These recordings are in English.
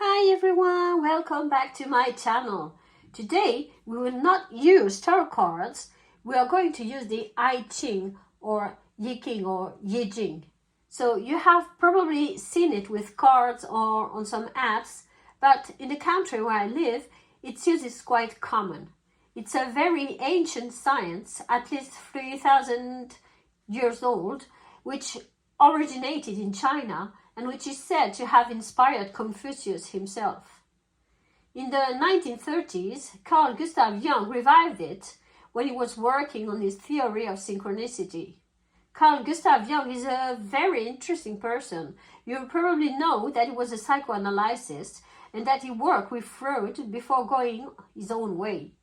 Hi everyone, welcome back to my channel. Today we will not use tarot cards, we are going to use the I Ching or I Ching or I Jing. So you have probably seen it with cards or on some apps, but in the country where I live, its use is quite common. It's a very ancient science, at least 3,000 years old, which originated in China and which is said to have inspired Confucius himself. In the 1930s, Carl Gustav Jung revived it when he was working on his theory of synchronicity. Carl Gustav Jung is a very interesting person. You probably know that he was a psychoanalyst and that he worked with Freud before going his own way.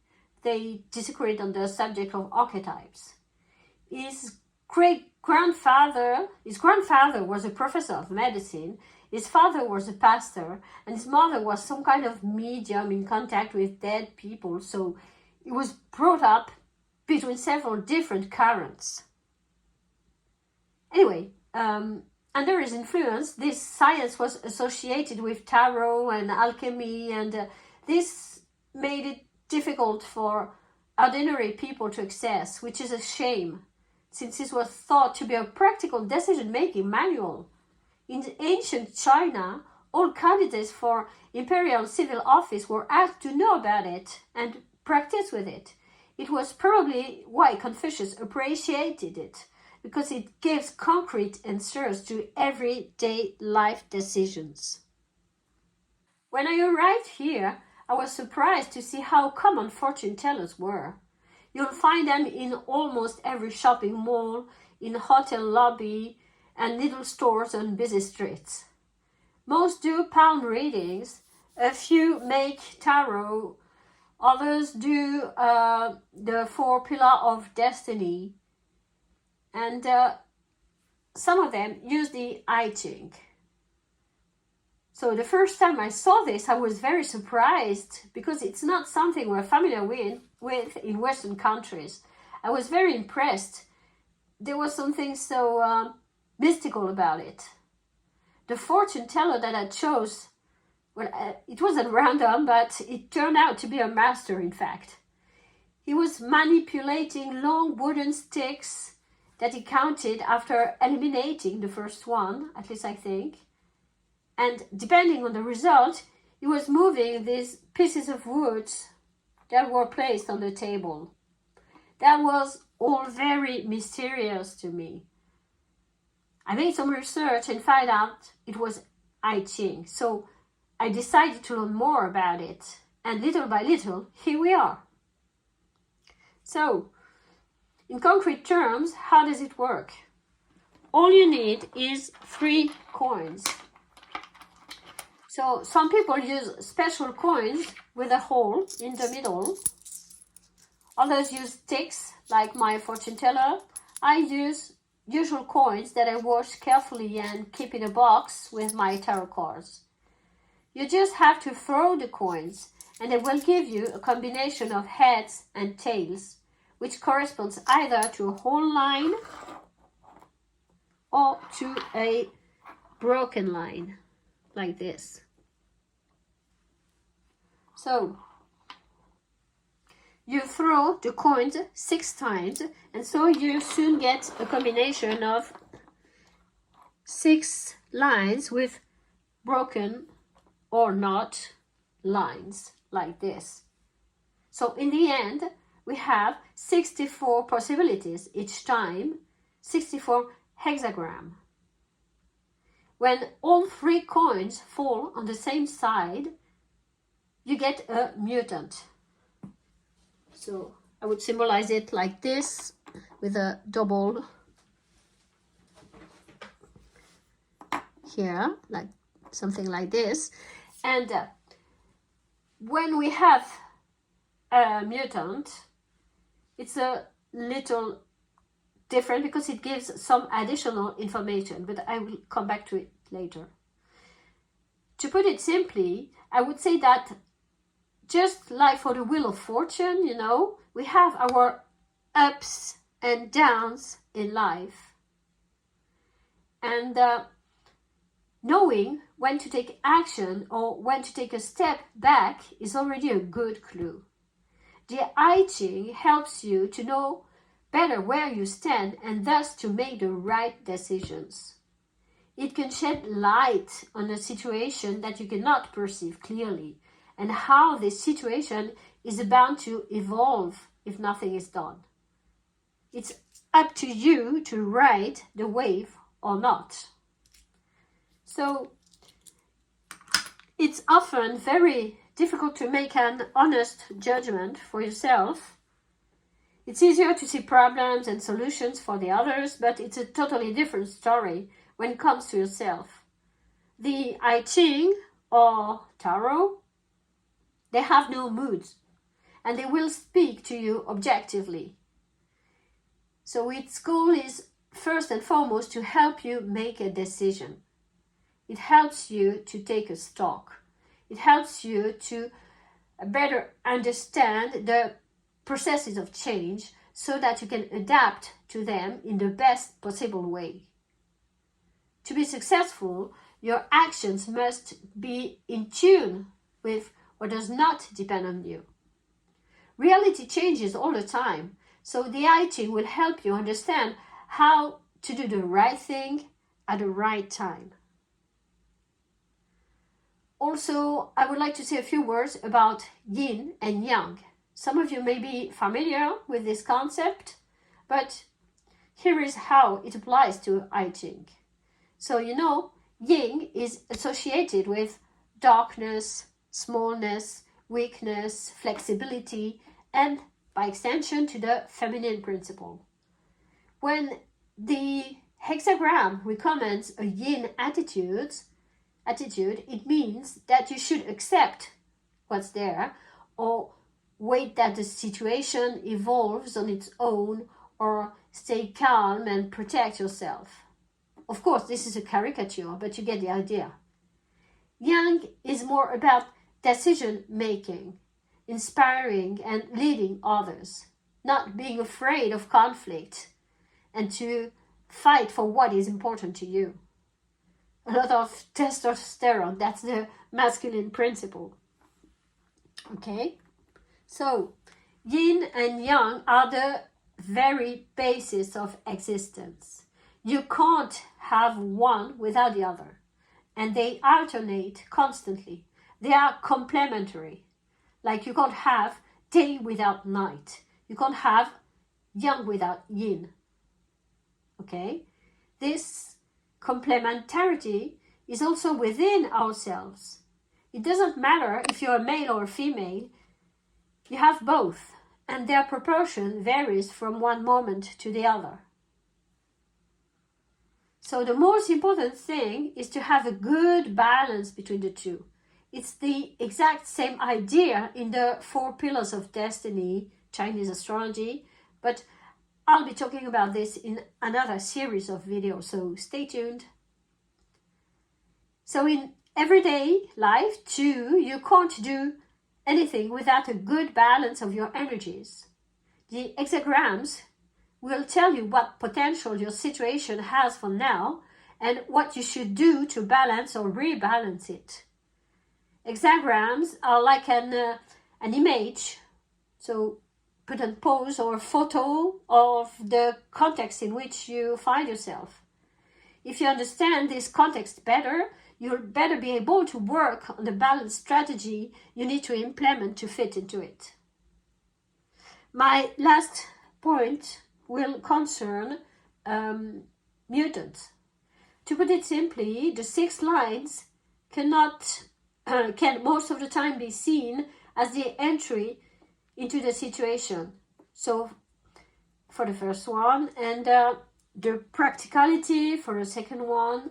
They disagreed on the subject of archetypes. His grandfather was a professor of medicine, his father was a pastor, and his mother was some kind of medium in contact with dead people, so he was brought up between several different currents. Anyway, under his influence, this science was associated with tarot and alchemy, and this made it difficult for ordinary people to access, which is a shame, since this was thought to be a practical decision-making manual. In ancient China, all candidates for imperial civil office were asked to know about it and practice with it. It was probably why Confucius appreciated it, because it gives concrete answers to everyday life decisions. When I arrived here, I was surprised to see how common fortune tellers were. You'll find them in almost every shopping mall, in hotel lobby, and little stores on busy streets. Most do palm readings, a few make tarot, others do the 4 pillars of destiny, and some of them use the I Ching. So the first time I saw this, I was very surprised because it's not something we're familiar with in Western countries. I was very impressed. There was something so mystical about it. The fortune teller that I chose, it wasn't random, but it turned out to be a master, in fact. He was manipulating long wooden sticks that he counted after eliminating the first one, at least I think. And depending on the result, he was moving these pieces of wood that were placed on the table. That was all very mysterious to me. I made some research and found out it was I Ching. So I decided to learn more about it. And little by little, here we are. So, in concrete terms, how does it work? All you need is 3 coins. So some people use special coins with a hole in the middle. Others use sticks, like my fortune teller. I use usual coins that I wash carefully and keep in a box with my tarot cards. You just have to throw the coins and it will give you a combination of heads and tails, which corresponds either to a whole line or to a broken line, like this. So, you throw the coins 6 times, and so you soon get a combination of 6 lines with broken or not lines, like this. So in the end, we have 64 possibilities each time, 64 hexagram. When all 3 coins fall on the same side, you get a mutant. So I would symbolize it like this, with a double here, like something like this. And when we have a mutant, it's a little different because it gives some additional information, but I will come back to it later. To put it simply, I would say that just like for the Wheel of Fortune, you know, we have our ups and downs in life. And Knowing when to take action or when to take a step back is already a good clue. The I Ching helps you to know better where you stand and thus to make the right decisions. It can shed light on a situation that you cannot perceive clearly and how this situation is bound to evolve if nothing is done. It's up to you to ride the wave or not. So it's often very difficult to make an honest judgment for yourself. It's easier to see problems and solutions for the others, but it's a totally different story when it comes to yourself. The I Ching or tarot, they have no moods and they will speak to you objectively. So its goal is first and foremost to help you make a decision. It helps you to take a stock. It helps you to better understand the processes of change so that you can adapt to them in the best possible way. To be successful, your actions must be in tune with what does not depend on you. Reality changes all the time, so the I Ching will help you understand how to do the right thing at the right time. Also, I would like to say a few words about Yin and Yang. Some of you may be familiar with this concept, but here is how it applies to I Ching. So you know, Yin is associated with darkness, smallness, weakness, flexibility, and by extension to the feminine principle. When the hexagram recommends a Yin attitude, it means that you should accept what's there or wait that the situation evolves on its own or stay calm and protect yourself. Of course, this is a caricature, but you get the idea. Yang is more about decision making, inspiring and leading others, not being afraid of conflict and to fight for what is important to you. A lot of testosterone, that's the masculine principle. Okay, so Yin and Yang are the very basis of existence. You can't have one without the other, and they alternate constantly. They are complementary. Like you can't have day without night. You can't have Yang without Yin. Okay, this complementarity is also within ourselves. It doesn't matter if you're a male or a female, you have both, and their proportion varies from one moment to the other. So the most important thing is to have a good balance between the two. It's the exact same idea in the 4 pillars of destiny, Chinese astrology, but I'll be talking about this in another series of videos, so stay tuned. So in everyday life too, you can't do anything without a good balance of your energies. The hexagrams will tell you what potential your situation has for now and what you should do to balance or rebalance it. Hexagrams are like an image, so put on pose or photo of the context in which you find yourself. If you understand this context better, you'll better be able to work on the balanced strategy you need to implement to fit into it. My last point will concern mutants. To put it simply, the 6 lines can most of the time be seen as the entry into the situation. So for the first one, and the practicality for the second one,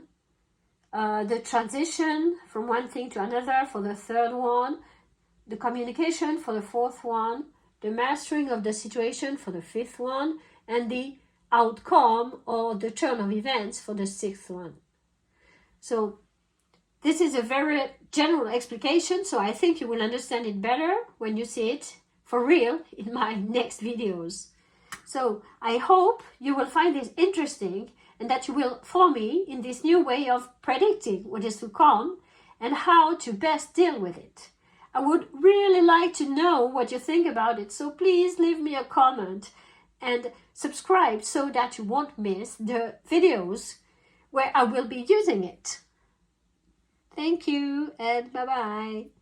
the transition from one thing to another for the third one, the communication for the fourth one, the mastering of the situation for the fifth one, and the outcome or the turn of events for the sixth one. So this is a very general explication, so I think you will understand it better when you see it for real in my next videos. So I hope you will find this interesting and that you will follow me in this new way of predicting what is to come and how to best deal with it. I would really like to know what you think about it, so please leave me a comment and subscribe so that you won't miss the videos where I will be using it. Thank you and bye-bye.